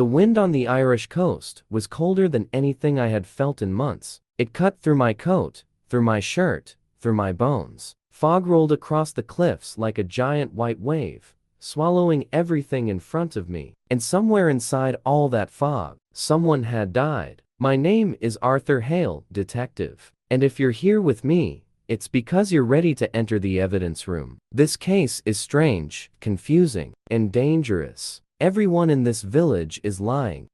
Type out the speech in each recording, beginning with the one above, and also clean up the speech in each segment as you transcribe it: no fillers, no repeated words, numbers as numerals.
The wind on the Irish coast was colder than anything I had felt in months. It cut through my coat, through my shirt, through my bones. Fog rolled across the cliffs like a giant white wave, swallowing everything in front of me. And somewhere inside all that fog, someone had died. My name is Arthur Hale, detective. And if you're here with me, it's because you're ready to enter the evidence room. This case is strange, confusing, and dangerous. Everyone in this village is lying,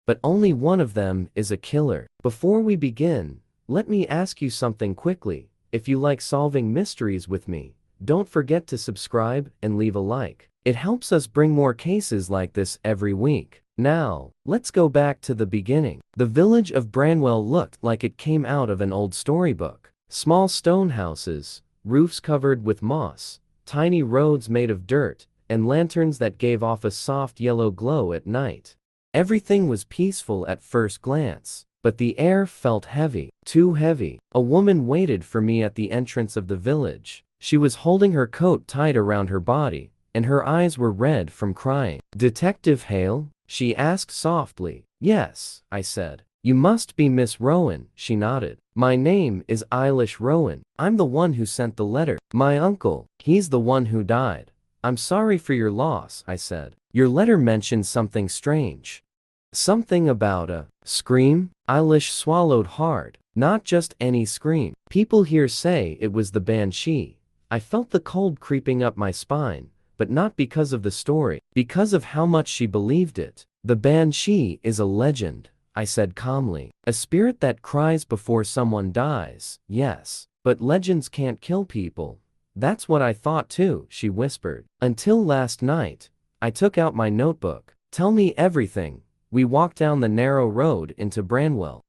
but only one of them is a killer. Before we begin, let me ask you something quickly. If you like solving mysteries with me, don't forget to subscribe and leave a like. It helps us bring more cases like this every week. Now, let's go back to the beginning. The village of Branwell looked like it came out of an old storybook. Small stone houses, roofs covered with moss, tiny roads made of dirt, and lanterns that gave off a soft yellow glow at night. Everything was peaceful at first glance, but the air felt heavy, too heavy. A woman waited for me at the entrance of the village. She was holding her coat tight around her body, and her eyes were red from crying. "Detective Hale?" she asked softly. "Yes," I said. "You must be Miss Rowan," she nodded. "My name is Eilish Rowan. I'm the one who sent the letter. My uncle, he's the one who died." "I'm sorry for your loss," I said. "Your letter mentioned something strange. Something about a scream?" Eilish swallowed hard. "Not just any scream. People here say it was the Banshee." I felt the cold creeping up my spine, but not because of the story, because of how much she believed it. "The Banshee is a legend," I said calmly. "A spirit that cries before someone dies, yes. But legends can't kill people." "That's what I thought too," she whispered. "Until last night." I took out my notebook. "Tell me everything." We walked down the narrow road into Branwell.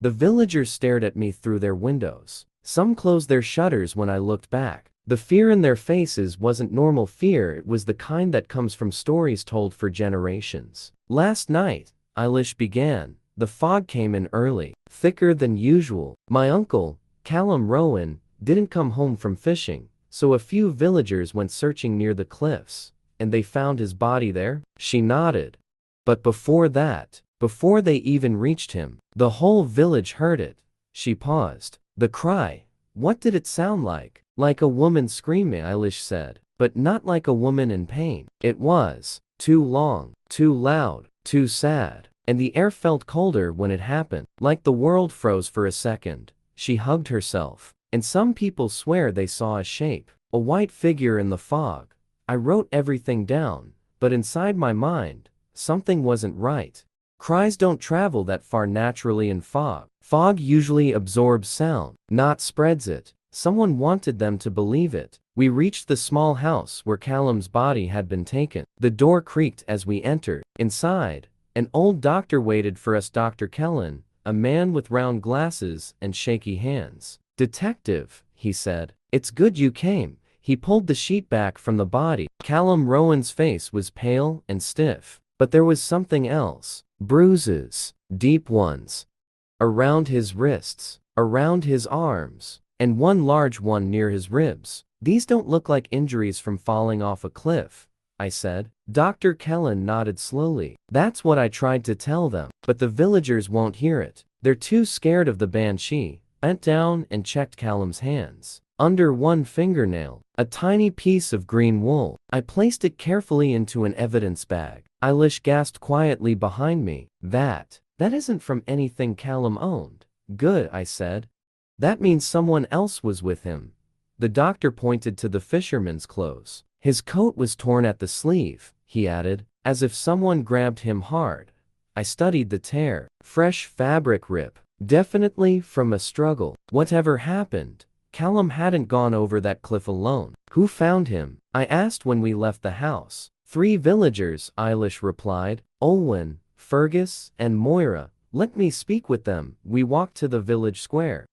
The villagers stared at me through their windows. Some closed their shutters when I looked back. The fear in their faces wasn't normal fear, it was the kind that comes from stories told for generations. "Last night," Eilish began, "the fog came in early, thicker than usual. My uncle, Callum Rowan, didn't come home from fishing, so a few villagers went searching near the cliffs, and they found his body there." She nodded. "But before that, before they even reached him, the whole village heard it." She paused. "The cry, what did it sound like?" "Like a woman screaming," Eilish said, "but not like a woman in pain. It was too long, too loud, too sad. And the air felt colder when it happened, like the world froze for a second." She hugged herself. "And some people swear they saw a shape, a white figure in the fog." I wrote everything down, but inside my mind, something wasn't right. Cries don't travel that far naturally in fog. Fog usually absorbs sound, not spreads it. Someone wanted them to believe it. We reached the small house where Callum's body had been taken. The door creaked as we entered. Inside, an old doctor waited for us. Dr. Kellen, a man with round glasses and shaky hands. "Detective," he said, "it's good you came." He pulled the sheet back from the body. Callum Rowan's face was pale and stiff, but there was something else. Bruises, deep ones, around his wrists, around his arms, and one large one near his ribs. "These don't look like injuries from falling off a cliff," I said. Dr. Kellen nodded slowly. "That's what I tried to tell them, but the villagers won't hear it. They're too scared of the Banshee." I bent down and checked Callum's hands. Under one fingernail, a tiny piece of green wool. I placed it carefully into an evidence bag. Eilish gasped quietly behind me. That isn't from anything Callum owned." "Good," I said. "That means someone else was with him." The doctor pointed to the fisherman's clothes. "His coat was torn at the sleeve," he added, as if someone grabbed him hard. I studied the tear. Fresh fabric rip. Definitely from a struggle. Whatever happened, Callum hadn't gone over that cliff alone. "Who found him?" I asked when we left the house. "3 villagers," Eilish replied. "Olwen, Fergus, and Moira. Let me speak with them." We walked to the village square.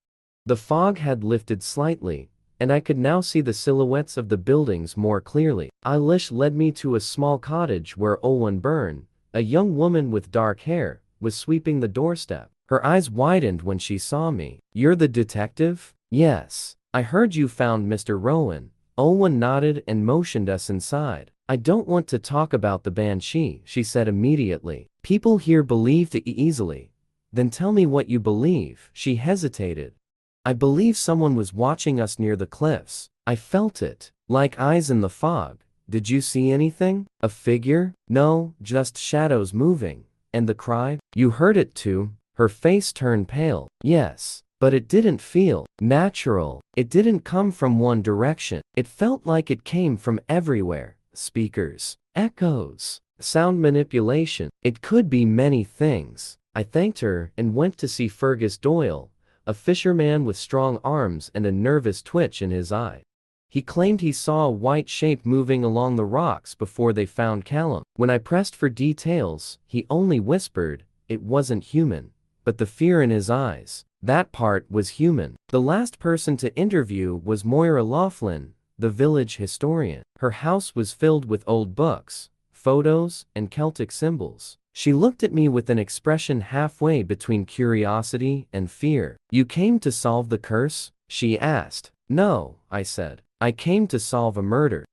The fog had lifted slightly, and I could now see the silhouettes of the buildings more clearly. Eilish led me to a small cottage where Olwen Byrne, a young woman with dark hair, was sweeping the doorstep. Her eyes widened when she saw me. "You're the detective?" "Yes. I heard you found Mr. Rowan." Olwen nodded and motioned us inside. I don't want to talk about the Banshee, she said immediately. People here believe too easily. Then tell me what you believe. She hesitated. I believe someone was watching us near the cliffs. I felt it. Like eyes in the fog. Did you see anything? A figure? No, just shadows moving. And the cry? You heard it too? Her face turned pale. Yes. But it didn't feel natural. It didn't come from one direction. It felt like it came from everywhere. Speakers. Echoes. Sound manipulation. It could be many things. I thanked her and went to see Fergus Doyle, a fisherman with strong arms and a nervous twitch in his eye. He claimed he saw a white shape moving along the rocks before they found Callum. When I pressed for details, he only whispered, it wasn't human. But the fear in his eyes, that part was human. The last person to interview was Moira Laughlin, the village historian. Her house was filled with old books, photos, and Celtic symbols. She looked at me with an expression halfway between curiosity and fear. You came to solve the curse? She asked. No, I said. I came to solve a murder.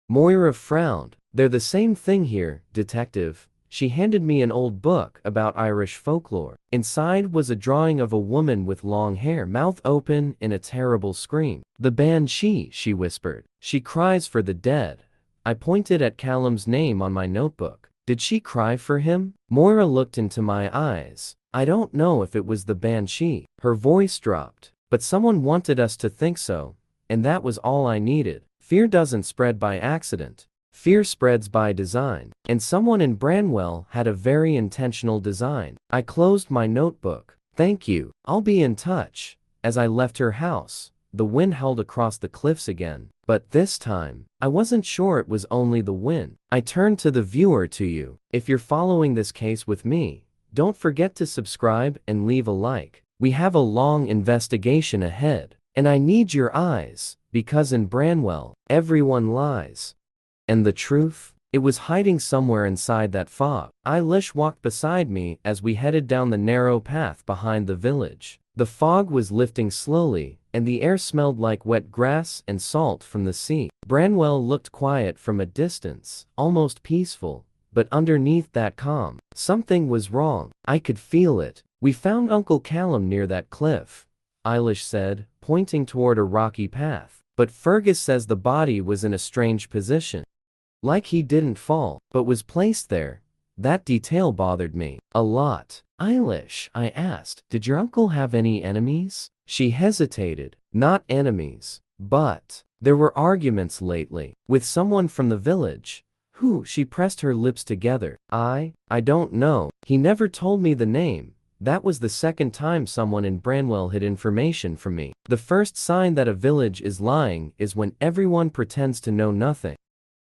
Moira frowned. They're the same thing here, detective. She handed me an old book about Irish folklore. Inside was a drawing of a woman with long hair, mouth open in a terrible scream. The Banshee, she whispered. She cries for the dead. I pointed at Callum's name on my notebook. Did she cry for him? Moira looked into my eyes. I don't know if it was the Banshee. Her voice dropped. But someone wanted us to think so. And that was all I needed. Fear doesn't spread by accident. Fear spreads by design. And someone in Branwell had a very intentional design. I closed my notebook. Thank you. I'll be in touch. As I left her house, the wind howled across the cliffs again. But this time, I wasn't sure it was only the wind. I turned to the viewer to you. If you're following this case with me, don't forget to subscribe and leave a like. We have a long investigation ahead. And I need your eyes, because in Branwell, everyone lies. And the truth? It was hiding somewhere inside that fog. Eilish walked beside me as we headed down the narrow path behind the village. The fog was lifting slowly, and the air smelled like wet grass and salt from the sea. Branwell looked quiet from a distance, almost peaceful, but underneath that calm, something was wrong. I could feel it. We found Uncle Callum near that cliff, Eilish said, pointing toward a rocky path. But Fergus says the body was in a strange position. Like he didn't fall, but was placed there. That detail bothered me a lot. Eilish, I asked, did your uncle have any enemies? She hesitated. Not enemies, but there were arguments lately with someone from the village. Who? She pressed her lips together. I don't know. He never told me the name. That was the second time someone in Branwell hid information from me. The first sign that a village is lying is when everyone pretends to know nothing.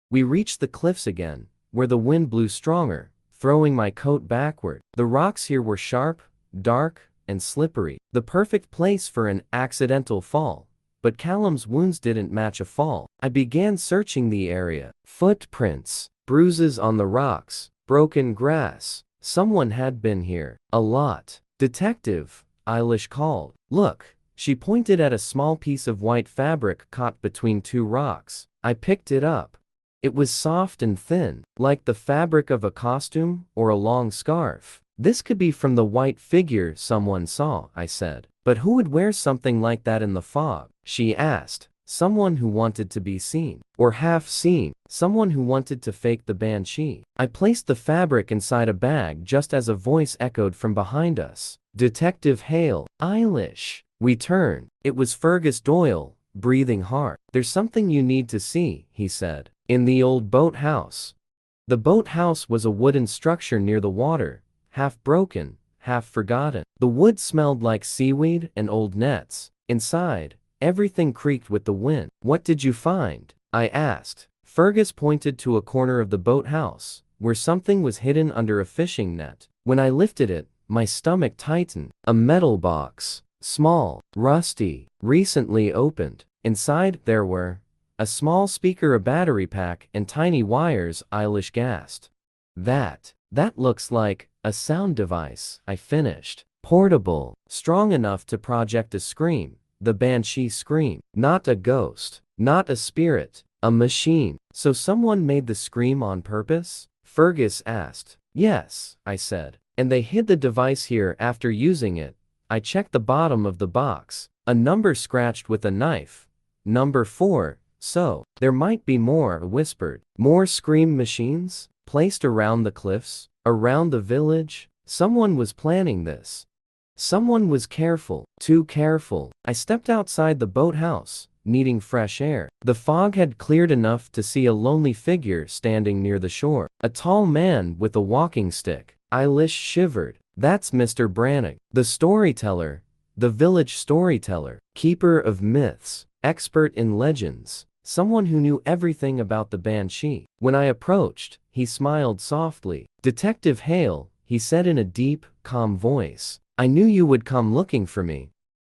We reached the cliffs again, where the wind blew stronger, throwing my coat backward. The rocks here were sharp, dark, and slippery. The perfect place for an accidental fall. But Callum's wounds didn't match a fall. I began searching the area. Footprints, bruises on the rocks, broken grass. Someone had been here. A lot. Detective, Eilish called. Look. She pointed at a small piece of white fabric caught between two rocks. I picked it up. It was soft and thin, like the fabric of a costume or a long scarf. This could be from the white figure someone saw, I said. But who would wear something like that in the fog? She asked. Someone who wanted to be seen. Or half seen. Someone who wanted to fake the Banshee. I placed the fabric inside a bag just as a voice echoed from behind us. Detective Hale. Eilish. We turned. It was Fergus Doyle, breathing hard. There's something you need to see, he said. In the old boathouse. The boathouse was a wooden structure near the water, half broken, half forgotten. The wood smelled like seaweed and old nets. Inside, everything creaked with the wind. What did you find? I asked. Fergus pointed to a corner of the boathouse, where something was hidden under a fishing net. When I lifted it, my stomach tightened. A metal box. Small, rusty, recently opened. Inside, there were a small speaker, a battery pack, and tiny wires. Eilish gasped. That looks like a sound device, I finished. Portable, strong enough to project a scream, the Banshee scream. Not a ghost, not a spirit, A machine. So someone made the scream on purpose? Fergus asked. Yes, I said. And they hid the device here after using it. I checked the bottom of the box. A number scratched with a knife. Number 4. So, there might be more, I whispered. More scream machines? Placed around the cliffs? Around the village? Someone was planning this. Someone was careful, too careful. I stepped outside the boathouse, needing fresh air. The fog had cleared enough to see a lonely figure standing near the shore. A tall man with a walking stick. Eilish shivered. That's Mr. Brannig, the storyteller, the village storyteller, keeper of myths, expert in legends, someone who knew everything about the Banshee. When I approached, he smiled softly. Detective Hale, he said in a deep, calm voice. I knew you would come looking for me.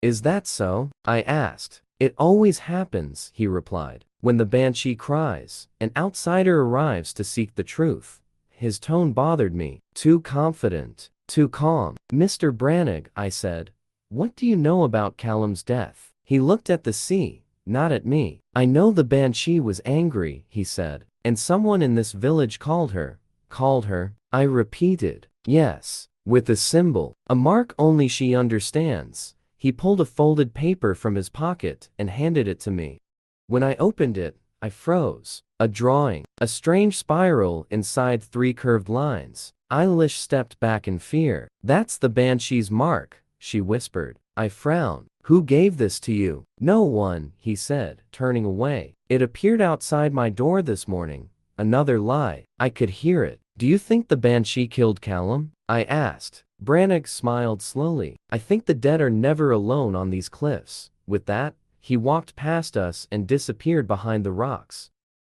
Is that so? I asked. It always happens, he replied. When the Banshee cries, an outsider arrives to seek the truth. His tone bothered me. Too confident, too calm. Mr. Brannig, I said. What do you know about Callum's death? He looked at the sea, not at me. I know the Banshee was angry, he said. And someone in this village called her. Called her? I repeated. Yes. With a symbol. A mark only she understands. He pulled a folded paper from his pocket and handed it to me. When I opened it, I froze. A drawing. A strange spiral inside 3 curved lines. Eilish stepped back in fear. That's the Banshee's mark, she whispered. I frowned. Who gave this to you? No one, he said, turning away. It appeared outside my door this morning. Another lie. I could hear it. Do you think the Banshee killed Callum? I asked. Brannig smiled slowly. I think the dead are never alone on these cliffs. With that, he walked past us and disappeared behind the rocks.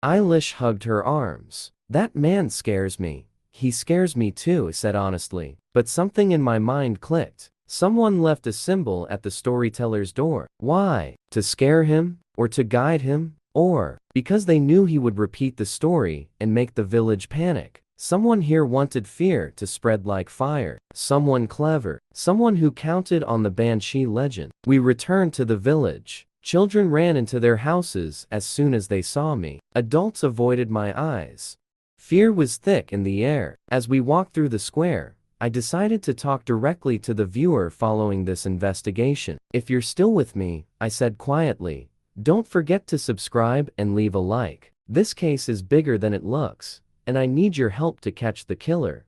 Eilish hugged her arms. That man scares me. He scares me too, I said honestly. But something in my mind clicked. Someone left a symbol at the storyteller's door. Why? To scare him? Or to guide him? Or, because they knew he would repeat the story and make the village panic. Someone here wanted fear to spread like fire. Someone clever. Someone who counted on the Banshee legend. We returned to the village. Children ran into their houses as soon as they saw me. Adults avoided my eyes. Fear was thick in the air. As we walked through the square, I decided to talk directly to the viewer following this investigation. If you're still with me, I said quietly, don't forget to subscribe and leave a like. This case is bigger than it looks, and I need your help to catch the killer.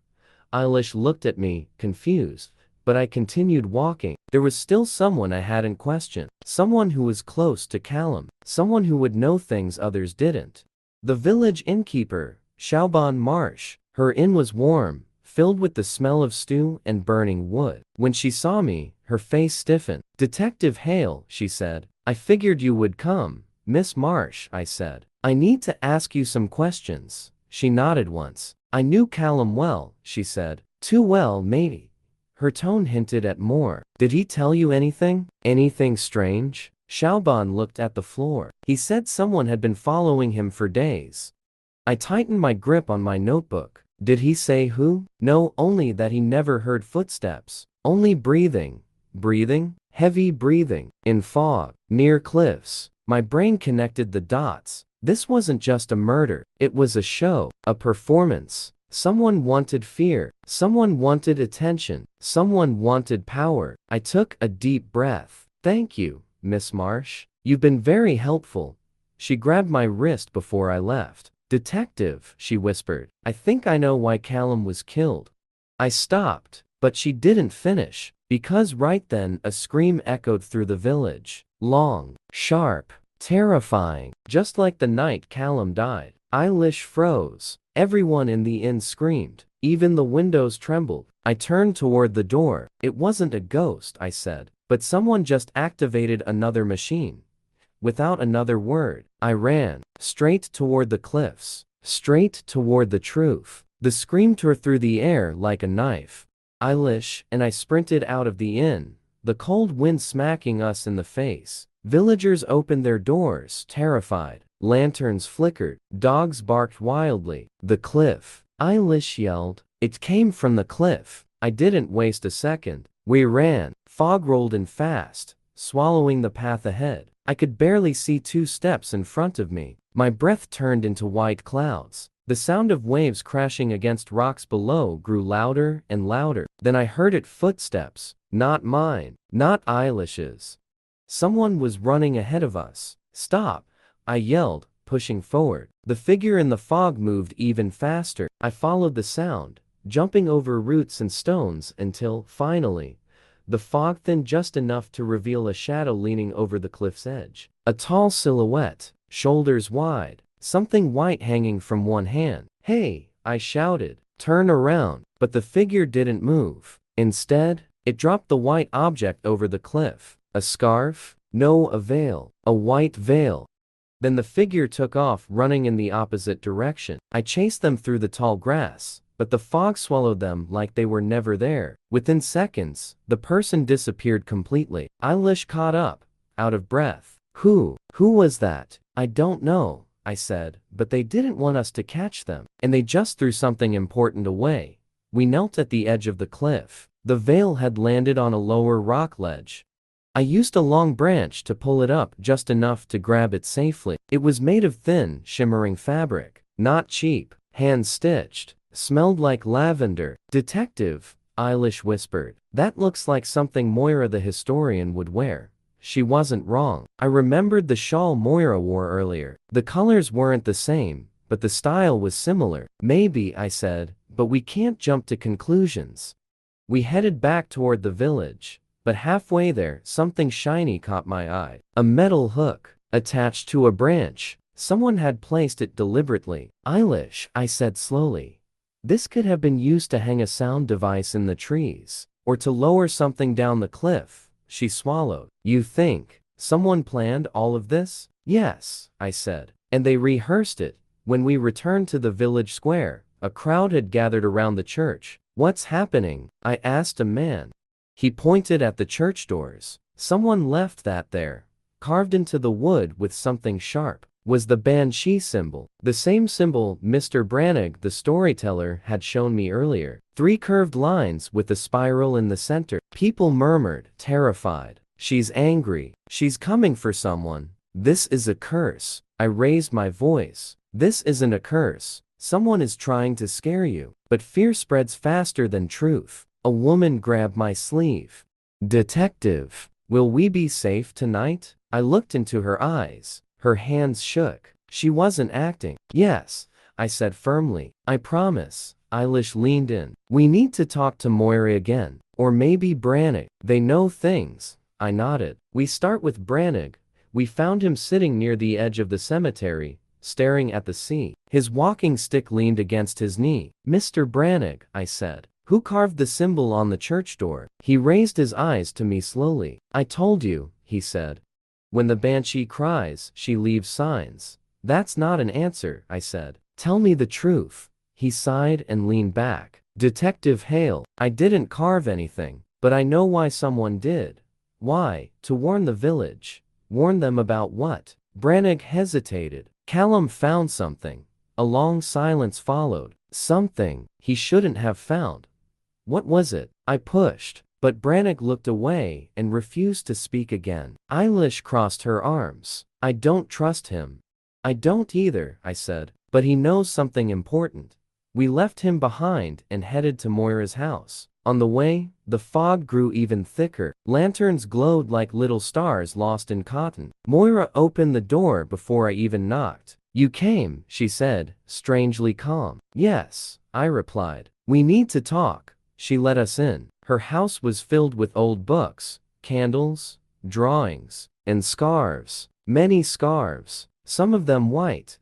Eilish looked at me, confused, but I continued walking. There was still someone I hadn't questioned. Someone who was close to Callum. Someone who would know things others didn't. The village innkeeper, Siobhan Marsh. Her inn was warm, filled with the smell of stew and burning wood. When she saw me, her face stiffened. Detective Hale, she said. I figured you would come, Miss Marsh, I said. I need to ask you some questions. She nodded once. I knew Callum well, she said. Too well, maybe. Her tone hinted at more. Did he tell you anything? Anything strange? Siobhan looked at the floor. He said someone had been following him for days. I tightened my grip on my notebook. Did he say who? No, only that he never heard footsteps. Only breathing. Breathing? Heavy breathing. In fog. Near cliffs. My brain connected the dots. This wasn't just a murder. It was a show. A performance. Someone wanted fear. Someone wanted attention. Someone wanted power. I took a deep breath. Thank you, Miss Marsh. You've been very helpful. She grabbed my wrist before I left. Detective, she whispered. I think I know why Callum was killed. I stopped, but she didn't finish, because right then a scream echoed through the village. Long, sharp, terrifying, just like the night Callum died. Eilish froze. Everyone in the inn screamed. Even the windows trembled. I turned toward the door. It wasn't a ghost, I said, but someone just activated another machine. Without another word, I ran, straight toward the cliffs, straight toward the truth. The scream tore through the air like a knife. Eilish and I sprinted out of the inn, the cold wind smacking us in the face. Villagers opened their doors, terrified. Lanterns flickered. Dogs barked wildly. The cliff. Eilish yelled. It came from the cliff. I didn't waste a second. We ran. Fog rolled in fast, swallowing the path ahead. I could barely see 2 steps in front of me. My breath turned into white clouds. The sound of waves crashing against rocks below grew louder and louder. Then I heard it footsteps. Not mine. Not Eilish's. Someone was running ahead of us. Stop! I yelled, pushing forward. The figure in the fog moved even faster. I followed the sound, jumping over roots and stones until, finally, the fog thinned just enough to reveal a shadow leaning over the cliff's edge. A tall silhouette, shoulders wide, something white hanging from one hand. "Hey!" I shouted. "Turn around." But the figure didn't move. Instead, it dropped the white object over the cliff. A scarf? No, a veil. A white veil. Then the figure took off, running in the opposite direction. I chased them through the tall grass, but the fog swallowed them like they were never there. Within seconds, the person disappeared completely. Eilish caught up, out of breath. Who was that?" "I don't know," I said, "but they didn't want us to catch them, and they just threw something important away." We knelt at the edge of the cliff. The veil had landed on a lower rock ledge. I used a long branch to pull it up just enough to grab it safely. It was made of thin, shimmering fabric, not cheap, hand-stitched, smelled like lavender. "Detective," Eilish whispered. "That looks like something Moira the historian would wear." She wasn't wrong. I remembered the shawl Moira wore earlier. The colors weren't the same, but the style was similar. "Maybe," I said, "but we can't jump to conclusions." We headed back toward the village. But halfway there, something shiny caught my eye. A metal hook, attached to a branch. Someone had placed it deliberately. "Eilish," I said slowly. "This could have been used to hang a sound device in the trees, or to lower something down the cliff." She swallowed. "You think someone planned all of this?" "Yes," I said. "And they rehearsed it." When we returned to the village square, a crowd had gathered around the church. "What's happening?" I asked a man. He pointed at the church doors. "Someone left that there, carved into the wood with something sharp." Was the Banshee symbol, the same symbol Mr. Brannig, the storyteller, had shown me earlier. 3 curved lines with a spiral in the center. People murmured, terrified. "She's angry. She's coming for someone. This is a curse." I raised my voice. "This isn't a curse. Someone is trying to scare you." But fear spreads faster than truth. A woman grabbed my sleeve. "Detective, will we be safe tonight?" I looked into her eyes. Her hands shook. She wasn't acting. "Yes," I said firmly. "I promise." Eilish leaned in. "We need to talk to Moira again. Or maybe Brannig. They know things." I nodded. "We start with Brannig." We found him sitting near the edge of the cemetery, staring at the sea. His walking stick leaned against his knee. "Mr. Brannig," I said. "Who carved the symbol on the church door?" He raised his eyes to me slowly. "I told you," he said. "When the Banshee cries, she leaves signs." "That's not an answer," I said. "Tell me the truth." He sighed and leaned back. "Detective Hale, I didn't carve anything, but I know why someone did." "Why?" "To warn the village." "Warn them about what?" Brannig hesitated. "Callum found something." A long silence followed. "Something he shouldn't have found." "What was it?" I pushed, but Brannig looked away and refused to speak again. Eilish crossed her arms. "I don't trust him." "I don't either," I said, "but he knows something important." We left him behind and headed to Moira's house. On the way, the fog grew even thicker. Lanterns glowed like little stars lost in cotton. Moira opened the door before I even knocked. "You came," she said, strangely calm. "Yes," I replied. "We need to talk." She let us in. Her house was filled with old books, candles, drawings, and scarves. Many scarves, some of them white.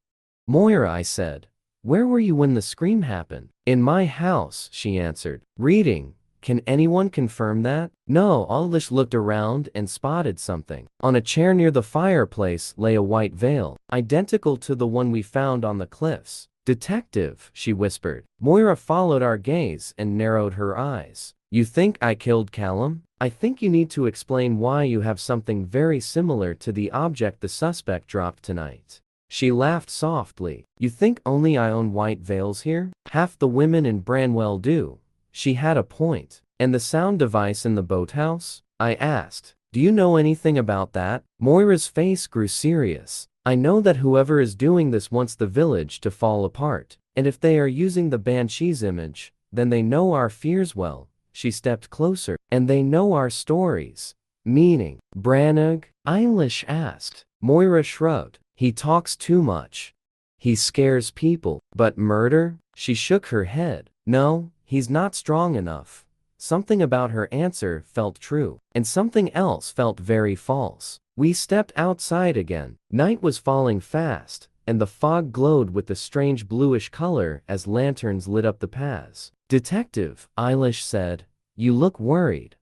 "Moira," I said, "where were you when the scream happened?" "In my house," she answered. "Reading." "Can anyone confirm that?" "No." Eilish looked around and spotted something. On a chair near the fireplace lay a white veil, identical to the one we found on the cliffs. "Detective," she whispered. Moira followed our gaze and narrowed her eyes. "You think I killed Callum?" "I think you need to explain why you have something very similar to the object the suspect dropped tonight." She laughed softly. "You think only I own white veils here? Half the women in Branwell do." She had a point. "And the sound device in the boathouse?" I asked. "Do you know anything about that?" Moira's face grew serious. I know that whoever is doing this wants the village to fall apart. And if they are using the Banshee's image, then they know our fears well. She stepped closer. And they know our stories. Meaning, Branwell? Eilish asked. Moira shrugged. He talks too much. He scares people. But murder? She shook her head. No, he's not strong enough. Something about her answer felt true, and something else felt very false. We stepped outside again. Night was falling fast, and the fog glowed with a strange bluish color as lanterns lit up the paths. Detective, Eilish said, you look worried.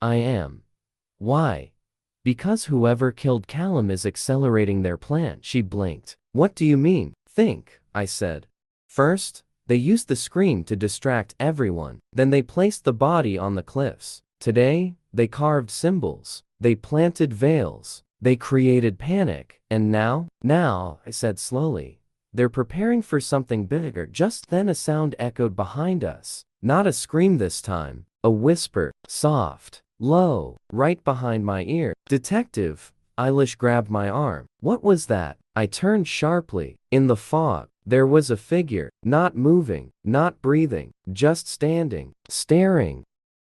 I am. Why? Because whoever killed Callum is accelerating their plan. She blinked. What do you mean? Think, I said. First, they used the scream to distract everyone. Then they placed the body on the cliffs. Today, they carved symbols. They planted veils. They created panic. And now, I said slowly, they're preparing for something bigger. Just then a sound echoed behind us. Not a scream this time. A whisper, soft, low, right behind my ear. Detective, Eilish grabbed my arm. What was that? I turned sharply. In the fog, there was a figure, not moving, not breathing, just standing, staring.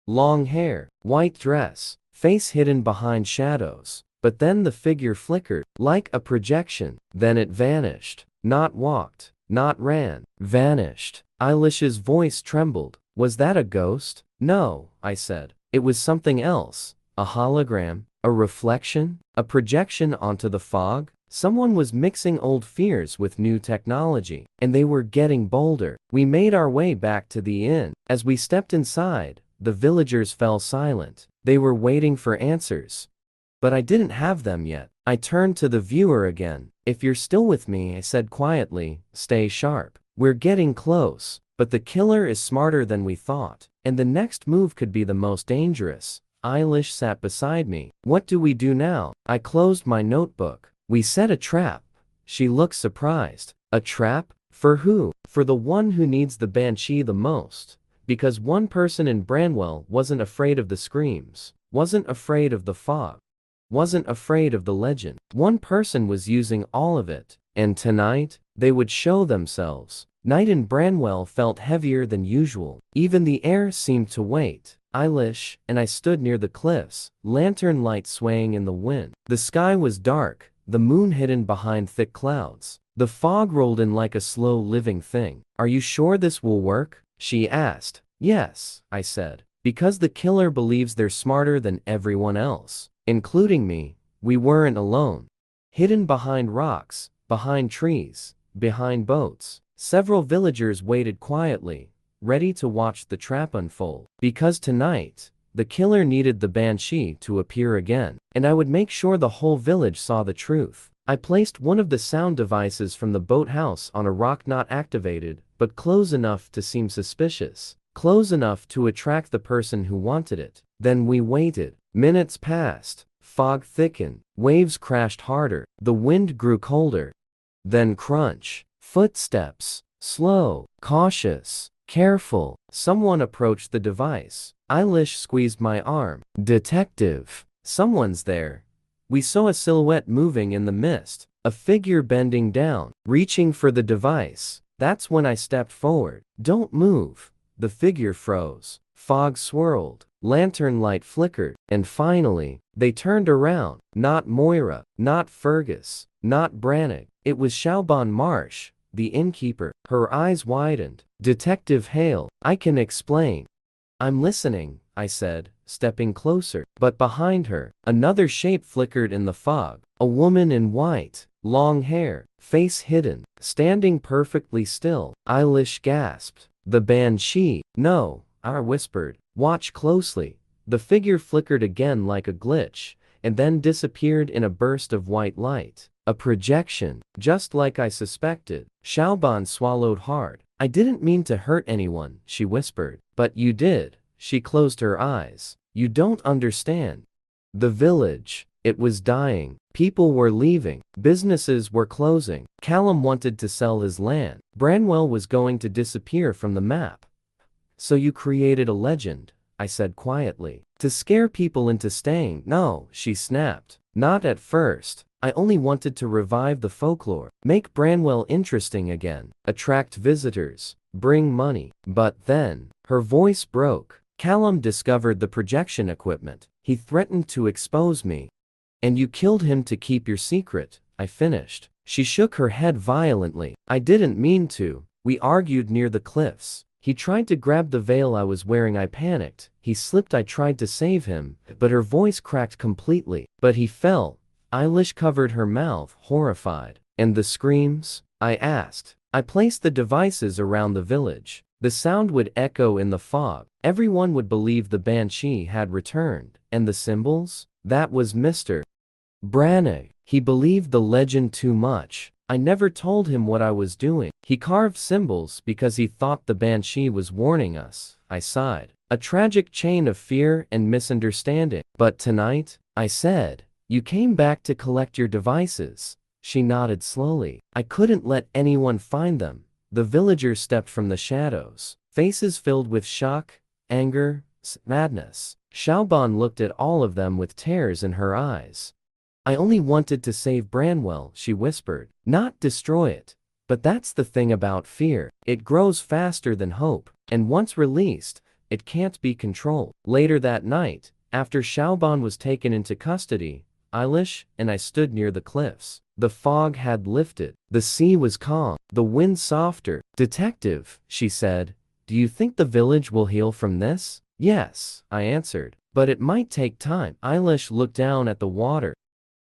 Long hair, white dress, face hidden behind shadows. But then the figure flickered, like a projection. Then it vanished. Not walked, not ran, vanished. Eilish's voice trembled. Was that a ghost? No, I said. It was something else. A hologram, a reflection, a projection onto the fog. Someone was mixing old fears with new technology, and they were getting bolder. We made our way back to the inn. As we stepped inside, the villagers fell silent. They were waiting for answers. But I didn't have them yet. I turned to the viewer again. If you're still with me, I said quietly, stay sharp. We're getting close, but the killer is smarter than we thought, and the next move could be the most dangerous. Eilish sat beside me. What do we do now? I closed my notebook. We set a trap. She looked surprised. A trap? For who? For the one who needs the Banshee the most. Because one person in Branwell wasn't afraid of the screams, wasn't afraid of the fog, wasn't afraid of the legend. One person was using all of it. And tonight, they would show themselves. Night in Branwell felt heavier than usual. Even the air seemed to wait. Eilish and I stood near the cliffs, lantern light swaying in the wind. The sky was dark, the moon hidden behind thick clouds. The fog rolled in like a slow living thing. Are you sure this will work? She asked. Yes, I said. Because the killer believes they're smarter than everyone else, including me. We weren't alone. Hidden behind rocks, behind trees, behind boats, several villagers waited quietly, ready to watch the trap unfold. Because tonight, the killer needed the Banshee to appear again, and I would make sure the whole village saw the truth. I placed one of the sound devices from the boathouse on a rock not activated, but close enough to seem suspicious, close enough to attract the person who wanted it. Then we waited. Minutes passed. Fog thickened. Waves crashed harder. The wind grew colder. Then crunch. Footsteps. Slow. Cautious. Careful. Someone approached the device. Eilish squeezed my arm. Detective. Someone's there. We saw a silhouette moving in the mist. A figure bending down, reaching for the device. That's when I stepped forward. Don't move. The figure froze. Fog swirled. Lantern light flickered. And finally, they turned around. Not Moira. Not Fergus. Not Branwell. It was Siobhan Marsh, the innkeeper. Her eyes widened. Detective Hale, I can explain. I'm listening, I said, stepping closer. But behind her, another shape flickered in the fog. A woman in white, long hair, face hidden, standing perfectly still. Eilish gasped. The Banshee. No, I whispered. Watch closely. The figure flickered again like a glitch, and then disappeared in a burst of white light. A projection, just like I suspected. Siobhan swallowed hard. I didn't mean to hurt anyone, she whispered. But you did. She closed her eyes. You don't understand. The village, it was dying. People were leaving. Businesses were closing. Callum wanted to sell his land. Branwell was going to disappear from the map. So you created a legend, I said quietly. To scare people into staying. No, she snapped. Not at first. I only wanted to revive the folklore, make Branwell interesting again, attract visitors, bring money. But then, her voice broke. Callum discovered the projection equipment. He threatened to expose me. And you killed him to keep your secret, I finished. She shook her head violently. I didn't mean to. We argued near the cliffs. He tried to grab the veil I was wearing. I panicked. He slipped. I tried to save him, but her voice cracked completely. But he fell. Eilish covered her mouth, horrified. And the screams? I asked. I placed the devices around the village. The sound would echo in the fog. Everyone would believe the Banshee had returned. And the symbols? That was Mr. Branwell. He believed the legend too much. I never told him what I was doing. He carved symbols because he thought the Banshee was warning us. I sighed. A tragic chain of fear and misunderstanding. But tonight, I said, you came back to collect your devices. She nodded slowly. I couldn't let anyone find them. The villagers stepped from the shadows, faces filled with shock, anger, madness. Siobhan looked at all of them with tears in her eyes. I only wanted to save Branwell, she whispered, not destroy it. But that's the thing about fear. It grows faster than hope, and once released, it can't be controlled. Later that night, after Siobhan was taken into custody, Eilish and I stood near the cliffs. The fog had lifted. The sea was calm, the wind softer. Detective, she said, do you think the village will heal from this? Yes, I answered, but it might take time. Eilish looked down at the water.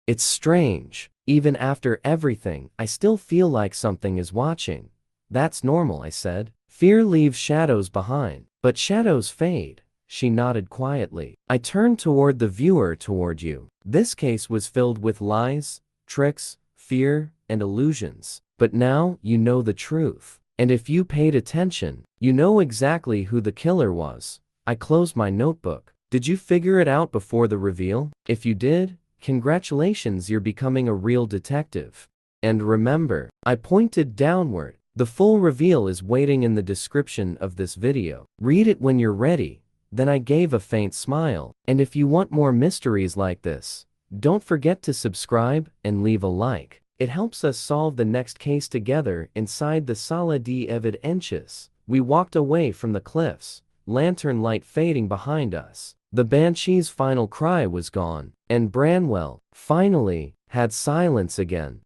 It's strange. Even after everything, I still feel like something is watching. That's normal, I said. Fear leaves shadows behind, but shadows fade. She nodded quietly. I turned toward the viewer, toward you. This case was filled with lies, tricks, fear, and illusions. But now you know the truth. And if you paid attention, you know exactly who the killer was. I closed my notebook. Did you figure it out before the reveal? If you did, congratulations, you're becoming a real detective. And remember, I pointed downward. The full reveal is waiting in the description of this video. Read it when you're ready. Then I gave a faint smile. And if you want more mysteries like this, don't forget to subscribe and leave a like. It helps us solve the next case together. Inside the Sala de Evidencias, we walked away from the cliffs, lantern light fading behind us. The Banshee's final cry was gone, and Branwell, finally, had silence again.